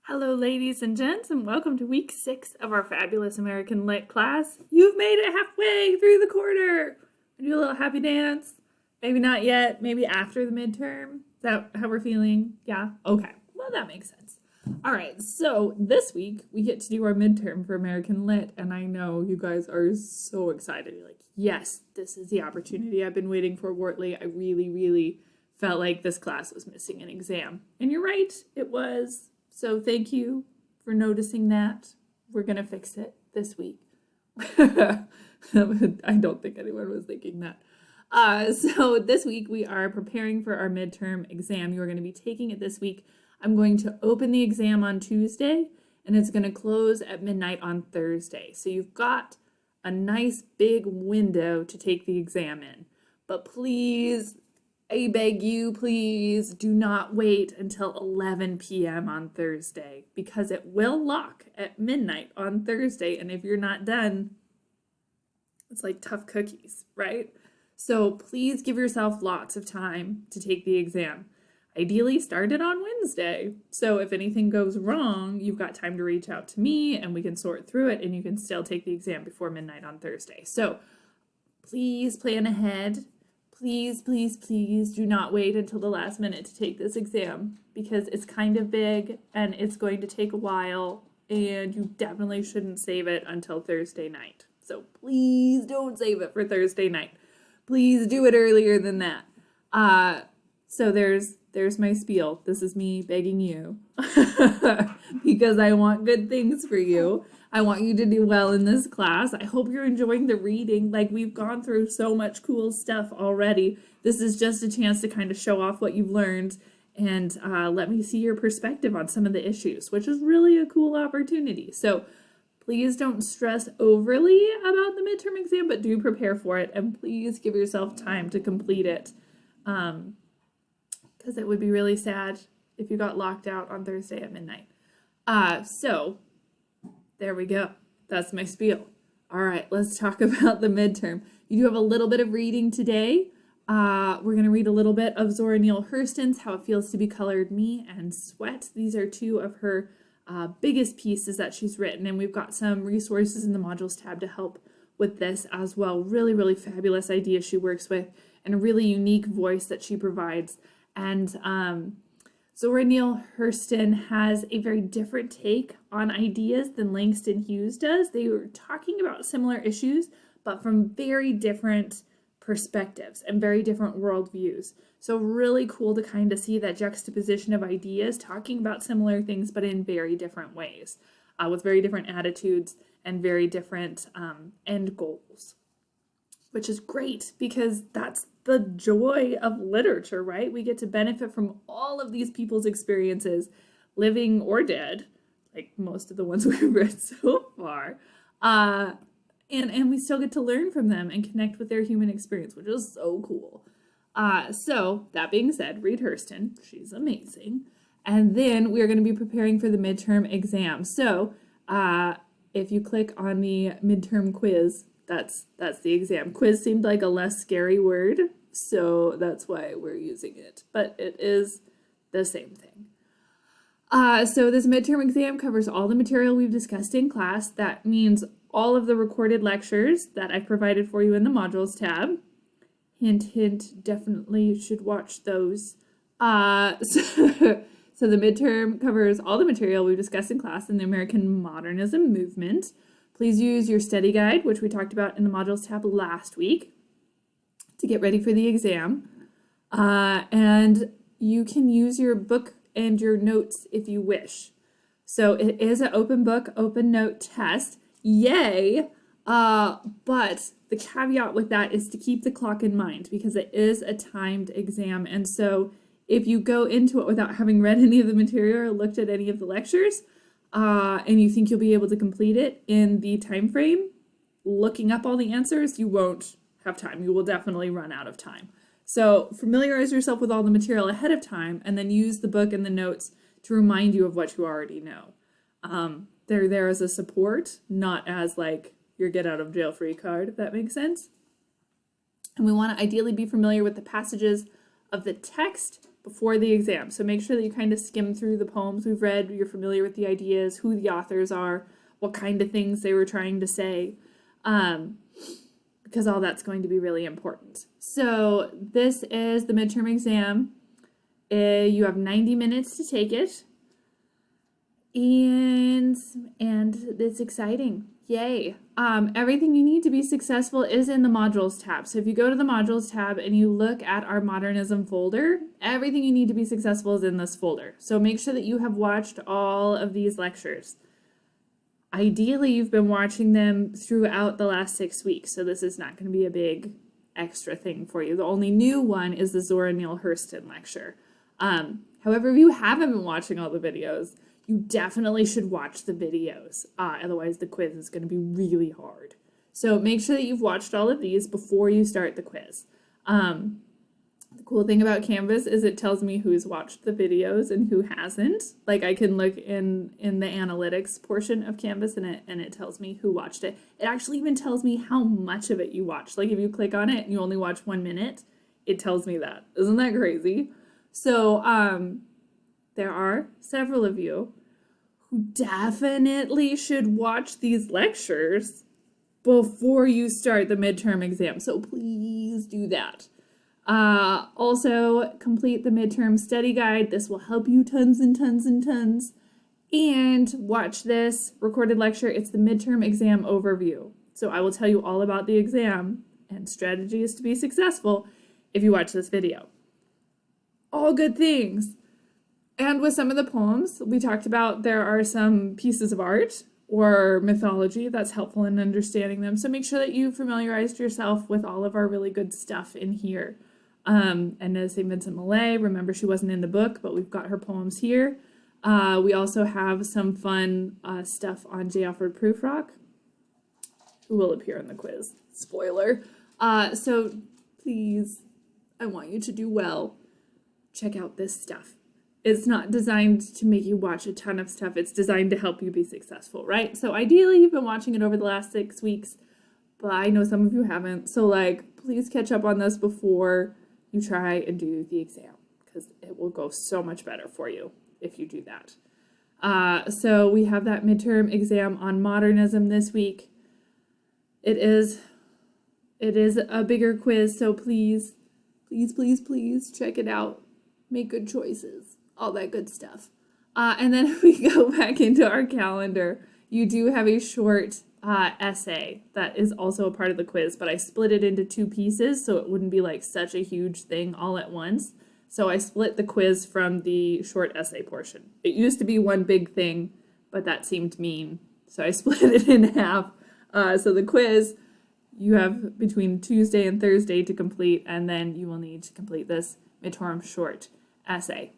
Hello, ladies and gents, and welcome to week 6 of our fabulous American Lit class. You've made it halfway through the quarter. Do a little happy dance. Maybe not yet. Maybe after the midterm. Is that how we're feeling? Yeah? Okay. Well, that makes sense. All right. So this week we get to do our midterm for American Lit, and I know you guys are so excited. You're like, yes, this is the opportunity I've been waiting for, Wortley. I really felt like this class was missing an exam. And you're right. It was. So thank you for noticing that. We're going to fix it this week. I don't think anyone was thinking that. So this week we are preparing for our midterm exam. You are going to be taking it this week. I'm going to open the exam on Tuesday, and it's going to close at midnight on Thursday. So you've got a nice big window to take the exam in. But please, I beg you, please do not wait until 11 p.m. on Thursday, because it will lock at midnight on Thursday, and if you're not done, it's like tough cookies, right? So please give yourself lots of time to take the exam. Ideally, start it on Wednesday. So if anything goes wrong, you've got time to reach out to me, and we can sort through it, and you can still take the exam before midnight on Thursday. So please plan ahead. Please do not wait until the last minute to take this exam, because it's kind of big and it's going to take a while, and you definitely shouldn't save it until Thursday night. So please don't save it for Thursday night. Please do it earlier than that. So there's my spiel. This is me begging you because I want good things for you. I want you to do well in this class. I hope you're enjoying the reading. Like, we've gone through so much cool stuff already. This is just a chance to kind of show off what you've learned and let me see your perspective on some of the issues, which is really a cool opportunity. So please don't stress overly about the midterm exam, but do prepare for it, and please give yourself time to complete it, because it would be really sad if you got locked out on Thursday at midnight. So there we go. That's my spiel. All right, let's talk about the midterm. You do have a little bit of reading today. We're going to read a little bit of Zora Neale Hurston's How It Feels to Be Colored, Me, and Sweat. These are two of her biggest pieces that she's written, and we've got some resources in the modules tab to help with this as well. Really fabulous ideas she works with, and a really unique voice that she provides. And Zora Neale Hurston has a very different take on ideas than Langston Hughes does. They were talking about similar issues, but from very different perspectives and very different worldviews. So really cool to kind of see that juxtaposition of ideas talking about similar things, but in very different ways, with very different attitudes and very different end goals, which is great because that's the joy of literature, right? We get to benefit from all of these people's experiences, living or dead, like most of the ones we've read so far. And we still get to learn from them and connect with their human experience, which is so cool. So that being said, read Hurston. She's amazing. And then we're going to be preparing for the midterm exam. So if you click on the midterm quiz, that's the exam. Quiz seemed like a less scary word, so that's why we're using it. But it is the same thing. So this midterm exam covers all the material we've discussed in class. That means all of the recorded lectures that I've provided for you in the modules tab. Hint, definitely should watch those. So the midterm covers all the material we've discussed in class in the American Modernism movement. Please use your study guide, which we talked about in the modules tab last week, to get ready for the exam. And you can use your book and your notes if you wish. So it is an open book, open note test. Yay! But the caveat with that is to keep the clock in mind, because it is a timed exam. And so if you go into it without having read any of the material or looked at any of the lectures, and you think you'll be able to complete it in the time frame, looking up all the answers, you won't have time. You will definitely run out of time. So familiarize yourself with all the material ahead of time, and then use the book and the notes to remind you of what you already know. They're there as a support, not as like your get out of jail free card, if that makes sense. And we want to ideally be familiar with the passages of the text before the exam. So make sure that you kind of skim through the poems we've read, you're familiar with the ideas, who the authors are, what kind of things they were trying to say, because all that's going to be really important. So this is the midterm exam. You have 90 minutes to take it, and it's exciting. Yay. Everything you need to be successful is in the modules tab. So if you go to the modules tab and you look at our modernism folder, everything you need to be successful is in this folder. So make sure that you have watched all of these lectures. Ideally, you've been watching them throughout the last 6 weeks, so this is not going to be a big extra thing for you. The only new one is the Zora Neale Hurston lecture. However, if you haven't been watching all the videos, you definitely should watch the videos. Otherwise, the quiz is going to be really hard. So make sure that you've watched all of these before you start the quiz. The cool thing about Canvas is it tells me who's watched the videos and who hasn't. Like I can look in the analytics portion of Canvas and it tells me who watched it. It actually even tells me how much of it you watched. Like if you click on it and you only watch 1 minute, it tells me that. Isn't that crazy? So there are several of you who definitely should watch these lectures before you start the midterm exam. So please do that. Also, complete the midterm study guide. This will help you tons and tons and tons. And watch this recorded lecture. It's the midterm exam overview. So I will tell you all about the exam and strategies to be successful if you watch this video. All good things. And with some of the poems we talked about, there are some pieces of art or mythology that's helpful in understanding them. So make sure that you familiarized yourself with all of our really good stuff in here. And as St. Vincent Millay, remember she wasn't in the book, but we've got her poems here. We also have some fun stuff on J. Alfred Prufrock, who will appear in the quiz. Spoiler. So please, I want you to do well. Check out this stuff. It's not designed to make you watch a ton of stuff. It's designed to help you be successful, right? So ideally, you've been watching it over the last 6 weeks, but I know some of you haven't. So please catch up on this before you try and do the exam, because it will go so much better for you if you do that. So we have that midterm exam on modernism this week. It is a bigger quiz, so please check it out. Make good choices. All that good stuff. And then if we go back into our calendar, you do have a short essay that is also a part of the quiz, but I split it into 2 pieces so it wouldn't be like such a huge thing all at once. So I split the quiz from the short essay portion. It used to be one big thing, but that seemed mean. So I split it in half. So the quiz, you have between Tuesday and Thursday to complete, and then you will need to complete this midterm short essay.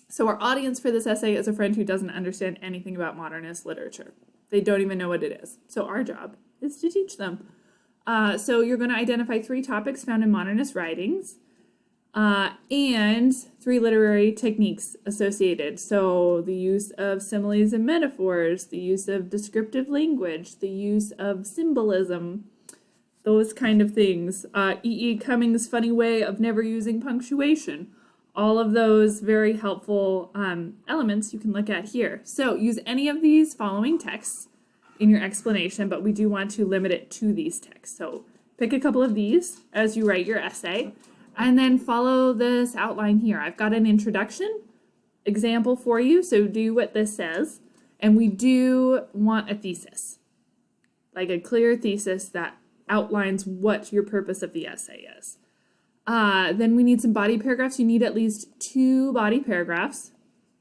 So our audience for this essay is a friend who doesn't understand anything about modernist literature. They don't even know what it is. So our job is to teach them. So you're going to identify 3 topics found in modernist writings and 3 literary techniques associated. So the use of similes and metaphors, the use of descriptive language, the use of symbolism, those kind of things. E.E. Cummings' funny way of never using punctuation. All of those very helpful elements you can look at here. So use any of these following texts in your explanation, but we do want to limit it to these texts. So pick a couple of these as you write your essay, and then follow this outline here. I've got an introduction example for you, so do what this says. And we do want a thesis, like a clear thesis that outlines what your purpose of the essay is. Then we need some body paragraphs. You need at least 2 body paragraphs.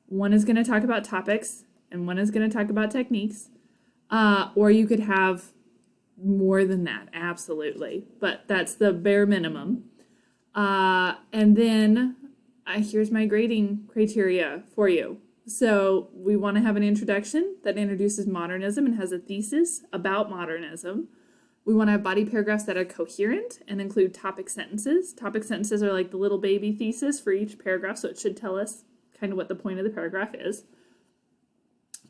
One is going to talk about topics, and one is going to talk about techniques. Or you could have more than that, absolutely. But that's the bare minimum. And then here's my grading criteria for you. So we want to have an introduction that introduces modernism and has a thesis about modernism. We want to have body paragraphs that are coherent and include topic sentences. Topic sentences are like the little baby thesis for each paragraph, so it should tell us kind of what the point of the paragraph is.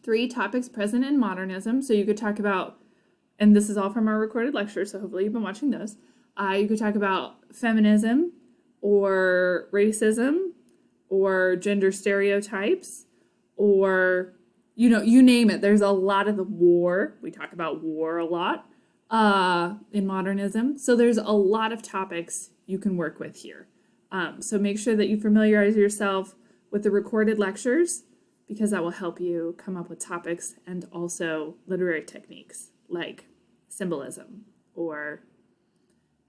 3 topics present in modernism. So you could talk about, and this is all from our recorded lecture, so hopefully you've been watching those. You could talk about feminism or racism or gender stereotypes or, you name it. There's a lot of the war. We talk about war a lot in modernism. So there's a lot of topics you can work with here. So make sure that you familiarize yourself with the recorded lectures because that will help you come up with topics and also literary techniques like symbolism or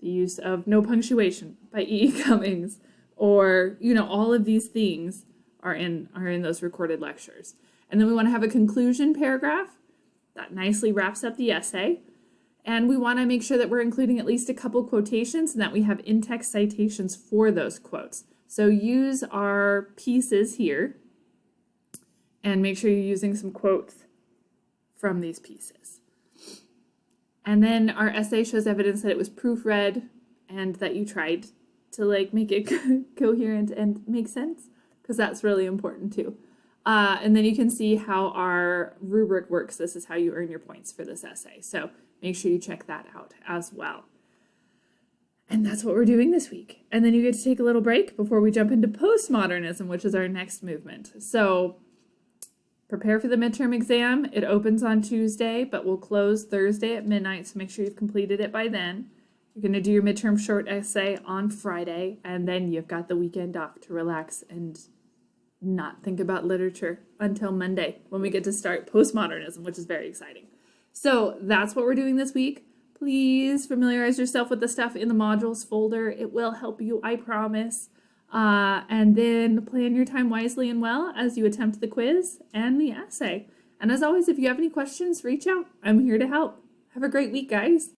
the use of no punctuation by E. E. Cummings, or, all of these things are in those recorded lectures. And then we want to have a conclusion paragraph that nicely wraps up the essay. And we want to make sure that we're including at least a couple quotations and that we have in-text citations for those quotes. So use our pieces here and make sure you're using some quotes from these pieces. And then our essay shows evidence that it was proofread and that you tried to make it coherent and make sense, because that's really important too. And then you can see how our rubric works. This is how you earn your points for this essay. So make sure you check that out as well. And that's what we're doing this week. And then you get to take a little break before we jump into postmodernism, which is our next movement. So prepare for the midterm exam. It opens on Tuesday, but will close Thursday at midnight, so make sure you've completed it by then. You're going to do your midterm short essay on Friday, and then you've got the weekend off to relax and not think about literature until Monday when we get to start postmodernism, which is very exciting. So that's what we're doing this week. Please familiarize yourself with the stuff in the modules folder. It will help you, I promise. And then plan your time wisely and well as you attempt the quiz and the essay. And as always, if you have any questions, reach out. I'm here to help. Have a great week, guys.